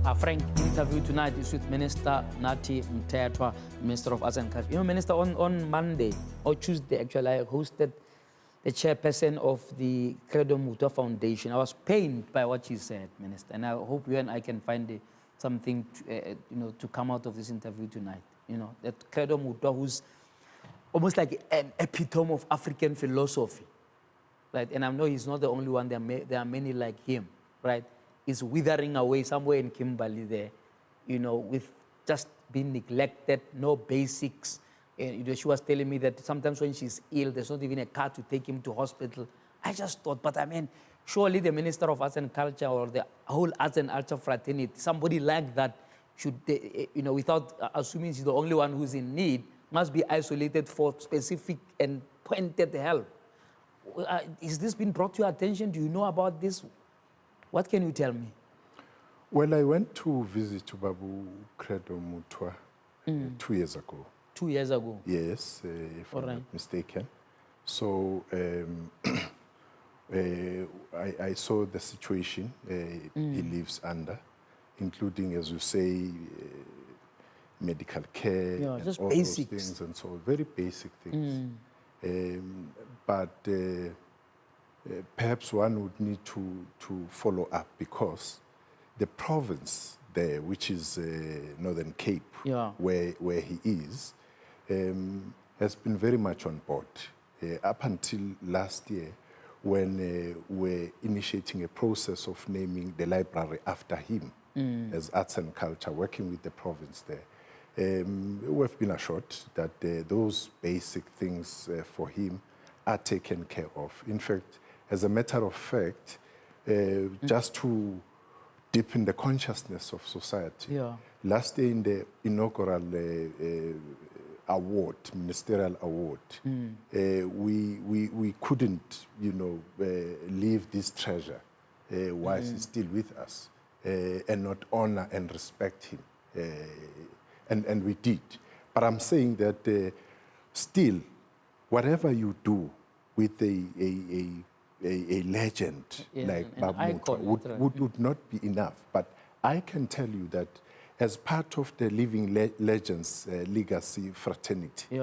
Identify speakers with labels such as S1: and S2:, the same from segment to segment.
S1: Our frank interview tonight is with Minister Nathi Mthethwa, Minister of Arts and Culture. You know, Minister, on Monday, or Tuesday actually, I hosted the chairperson of the Nathi Mthethwa Foundation. I was pained by what she said, Minister, and I hope you and I can find something to come out of this interview tonight. You know, that Nathi Mthethwa, who's almost like an epitome of African philosophy, right? And I know he's not the only one. There are many like him, right? Is withering away somewhere in Kimberley there, with just being neglected, no basics. She was telling me that sometimes when she's ill, there's not even a car to take him to hospital. I just thought, but I mean, surely the Minister of Arts and Culture or the whole Arts and Culture fraternity, somebody like that should, without assuming she's the only one who's in need, must be isolated for specific and pointed help. Is this been brought to your attention? Do you know about this? What can you tell me?
S2: Well, I went to visit Babu Nathi Mthethwa 2 years ago.
S1: 2 years ago?
S2: Yes, if I'm not mistaken. So I saw the situation he lives under, including, as you say, medical care, and
S1: just
S2: all
S1: basics.
S2: those things, and so very basic things. But perhaps one would need to follow up, because the province there, which is Northern Cape, where he is, has been very much on board. Up until last year, when we're initiating a process of naming the library after him as Arts and Culture, working with the province there. We've been assured that those basic things for him are taken care of. In fact, as a matter of fact, just to deepen the consciousness of society, last year in the inaugural award, ministerial award, we couldn't, leave this treasure while he's still with us and not honor and respect him. And we did. But I'm saying that still, whatever you do with a legend like Babu Mthethwa would not be enough. But I can tell you that as part of the Living Legends Legacy Fraternity,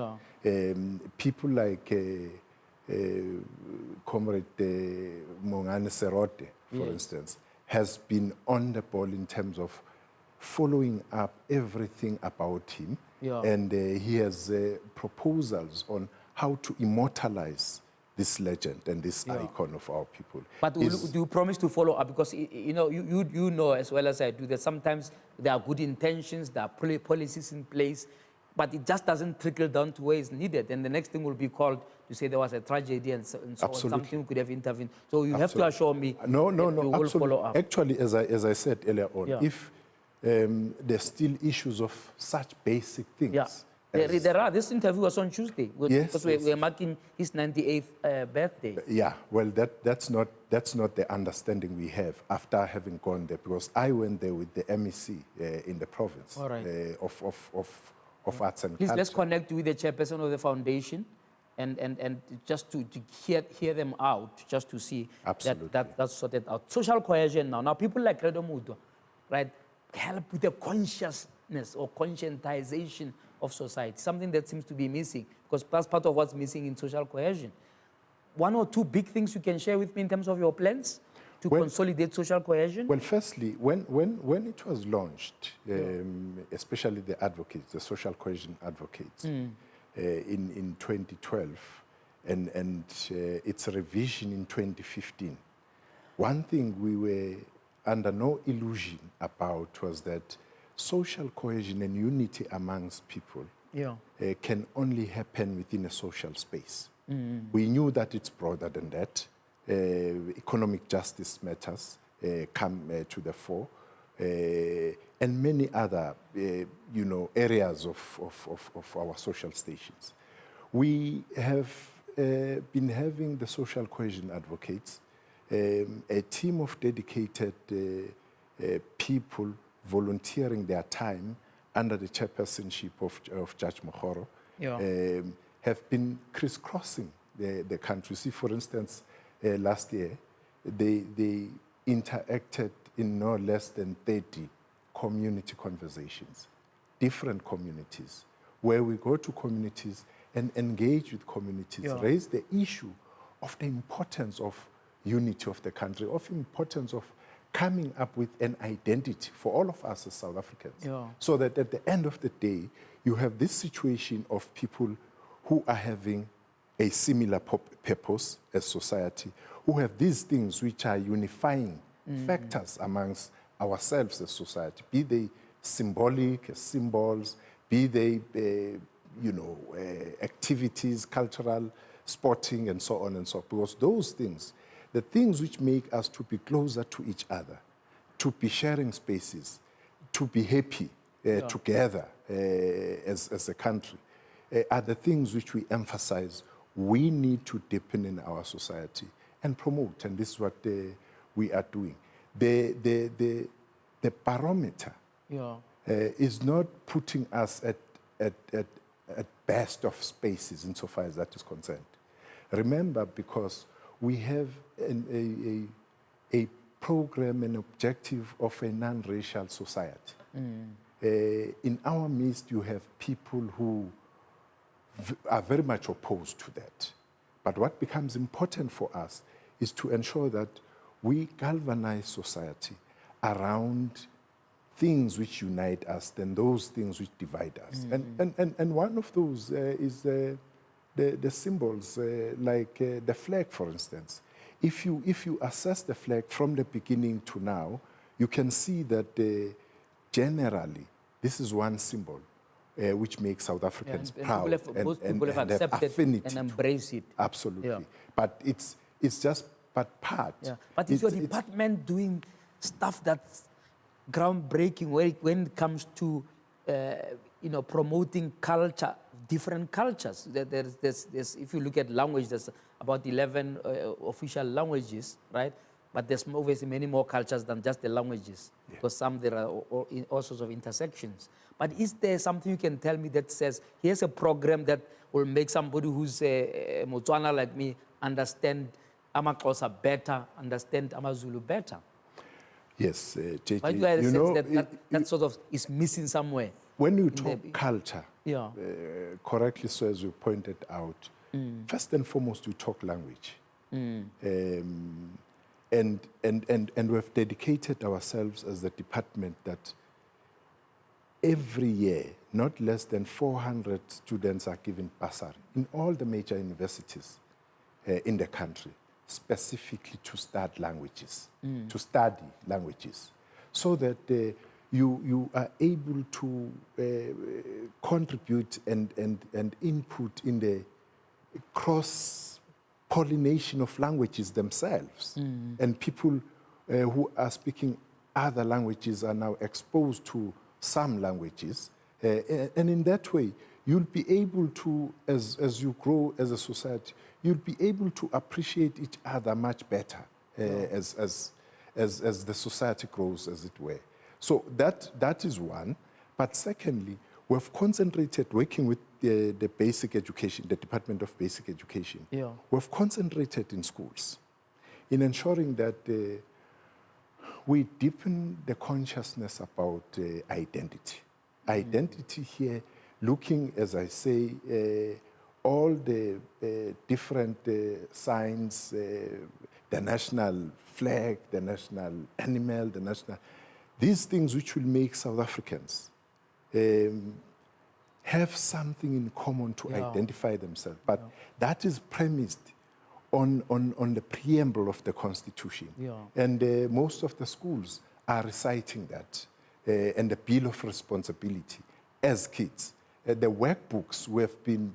S2: people like Comrade Mongane Serote, for instance, has been on the ball in terms of following up everything about him. And he has proposals on how to immortalize this legend and this icon of our people.
S1: But do you promise to follow up? Because you know as well as I do that sometimes there are good intentions, there are policies in place, but it just doesn't trickle down to where it's needed. And the next thing will be called to say there was a tragedy and so on, something could have intervened. So you have to assure me
S2: no,
S1: you will follow up.
S2: Actually, as I said earlier on, if there's still issues of such basic things.
S1: There are. This interview was on Tuesday because we're marking his 98th birthday.
S2: Yeah, well, that's not the understanding we have after having gone there, because I went there with the MEC in the province of Arts and Culture.
S1: Let's connect with the chairperson of the foundation and just to hear them out, just to see that's sorted out. Social cohesion now. Now people like Nathi Mthethwa, right, help with the consciousness or conscientization of society, something that seems to be missing, because that's part of what's missing in social cohesion. One or two big things you can share with me in terms of your plans to consolidate social cohesion? Well,
S2: firstly, when it was launched, especially the advocates, the social cohesion advocates, in 2012, and its revision in 2015, one thing we were under no illusion about was that social cohesion and unity amongst people can only happen within a social space. We knew that it's broader than that. Economic justice matters come to the fore, and many other areas of our social stations. We have been having the social cohesion advocates, a team of dedicated people volunteering their time under the chairpersonship of Judge Mogoro, have been crisscrossing the country. See, for instance, last year, they interacted in no less than 30 community conversations, different communities, where we go to communities and engage with communities, raise the issue of the importance of unity of the country, of importance of coming up with an identity for all of us as South Africans. So that at the end of the day, you have this situation of people who are having a similar purpose as society, who have these things which are unifying factors amongst ourselves as society, be they symbolic, as symbols, be they, activities, cultural, sporting, and so on and so forth. Because those things, the things which make us to be closer to each other, to be sharing spaces, to be happy together as a country, are the things which we emphasize we need to deepen in our society and promote. And this is what we are doing. The barometer is not putting us at best of spaces insofar as that is concerned. Remember, because we have a program, an objective of a non-racial society. In our midst, you have people who are very much opposed to that. But what becomes important for us is to ensure that we galvanize society around things which unite us than those things which divide us. And one of those is the symbols, like the flag, for instance. If you assess the flag from the beginning to now, you can see that generally this is one symbol which makes South Africans proud
S1: and have accepted and embrace it.
S2: Absolutely. But it's just part.
S1: But is your department doing stuff that's groundbreaking when it comes to promoting culture, different cultures? There's, if you look at language, there's about 11 official languages, right? But there's obviously many more cultures than just the languages, because there are all sorts of intersections. But is there something you can tell me that says, here's a program that will make somebody who's a Motswana like me understand AmaXhosa better, understand AmaZulu better?
S2: Yes, JJ,
S1: Why do I sense that sort of is missing somewhere?
S2: When you talk culture, correctly so as you pointed out, first and foremost you talk language. And we've dedicated ourselves as the department that every year, not less than 400 students are given bursary in all the major universities in the country, specifically to study languages, so that you are able to contribute and input in the cross-pollination of languages themselves. And people who are speaking other languages are now exposed to some languages. And in that way, you'll be able to, as you grow as a society, you'll be able to appreciate each other much better as the society grows, as it were. So that is one. But secondly, we've concentrated, working with the basic education, the Department of Basic Education. We've concentrated in schools in ensuring that we deepen the consciousness about identity. Identity here, looking, as I say, all the different signs, the national flag, the national animal, these things which will make South Africans have something in common to identify themselves. But that is premised on the preamble of the Constitution. And most of the schools are reciting that, and the Bill of Responsibility as kids. The workbooks, we have been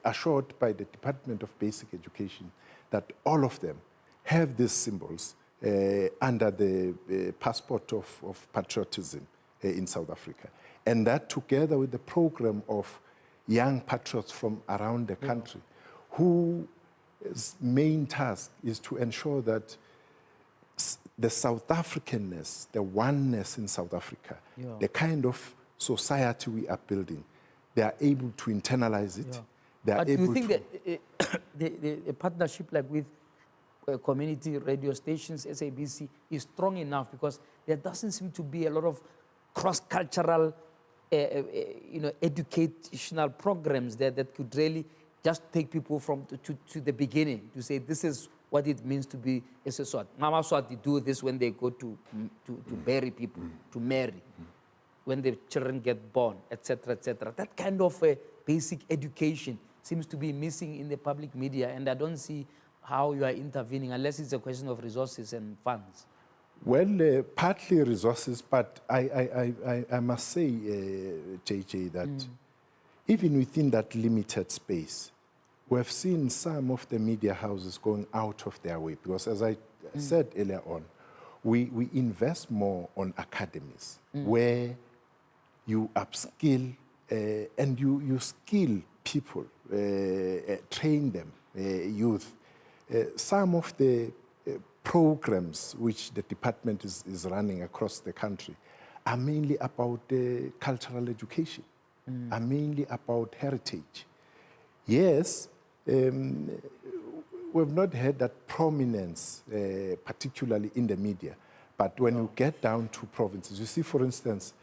S2: assured by the Department of Basic Education that all of them have these symbols under the passport of patriotism in South Africa. And that, together with the program of young patriots from around the country, whose main task is to ensure that the South Africanness, the oneness in South Africa, the kind of society we are building, they are able to internalize it. They are
S1: but
S2: able
S1: do you think that the partnership like with community radio stations, SABC, is strong enough because there doesn't seem to be a lot of cross-cultural, educational programs there that could really just take people from to the beginning to say this is what it means to be a Seswati. Mama Swati do this when they go to bury people, to marry, when the children get born, etc., etc. That kind of basic education seems to be missing in the public media, and I don't see how you are intervening unless it's a question of resources and funds.
S2: Well, partly resources, but I must say, JJ, that even within that limited space, we have seen some of the media houses going out of their way because, as I said earlier on, we invest more on academies where you upskill and you skill people, train them, youth. Some of the programs which the department is running across the country are mainly about cultural education, are mainly about heritage. Yes, we've not had that prominence, particularly in the media, but when you get down to provinces, you see, for instance,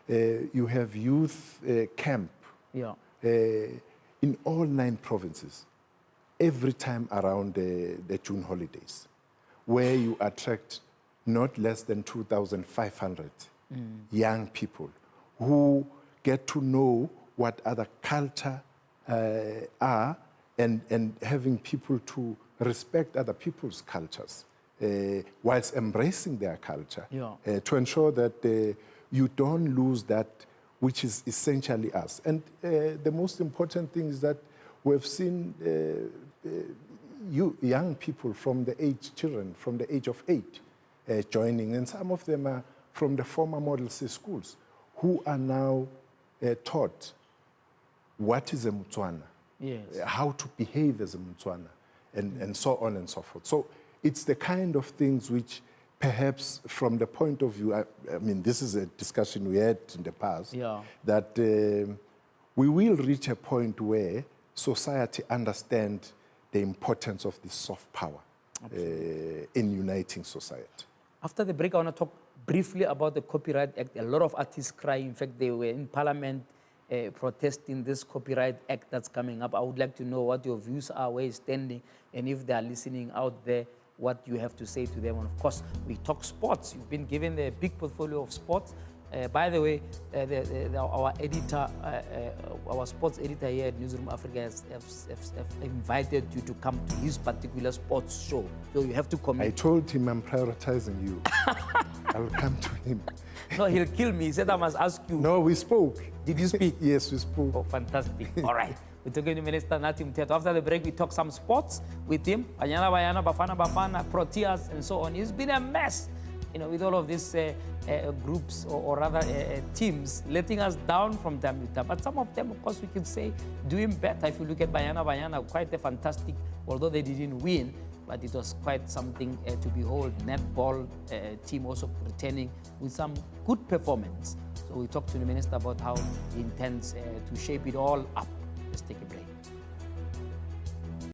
S2: you have youth camp in all 9 provinces every time around the June holidays, where you attract not less than 2,500 young people who get to know what other culture are and having people to respect other people's cultures whilst embracing their culture to ensure that you don't lose that which is essentially us. And the most important thing is that we've seen young people from the age of 8 joining, and some of them are from the former Model C schools who are now taught what is a Motswana, how to behave as a Motswana, and so on and so forth. So it's the kind of things which perhaps from the point of view, I mean, this is a discussion we had in the past, that we will reach a point where society understands the importance of this soft power in uniting society.
S1: After the break, I want to talk briefly about the Copyright Act. A lot of artists cry. In fact, they were in Parliament protesting this Copyright Act that's coming up. I would like to know what your views are, where you're standing, and if they are listening out there, what you have to say to them. And of course, we talk sports. You've been given a big portfolio of sports. By the way, our editor, our sports editor here at Newsroom Africa has invited you to come to his particular sports show. So you have to commit.
S2: I told him I'm prioritizing you. I will come to him.
S1: No, he'll kill me. He said I must ask you.
S2: No, we spoke.
S1: Did you speak?
S2: Yes, we spoke.
S1: Oh, fantastic. All right. We're talking to Minister Nathi Mthethwa. After the break, we talk some sports with him. Banyana Bayana, Bafana Bafana, Proteas, and so on. It's been a mess, with all of these groups or rather teams letting us down from time to time. But some of them, of course, we can say doing better. If you look at Bayana, quite a fantastic, although they didn't win, but it was quite something to behold. Netball team also returning with some good performance. So we talked to the minister about how he intends to shape it all up. Let's take a break.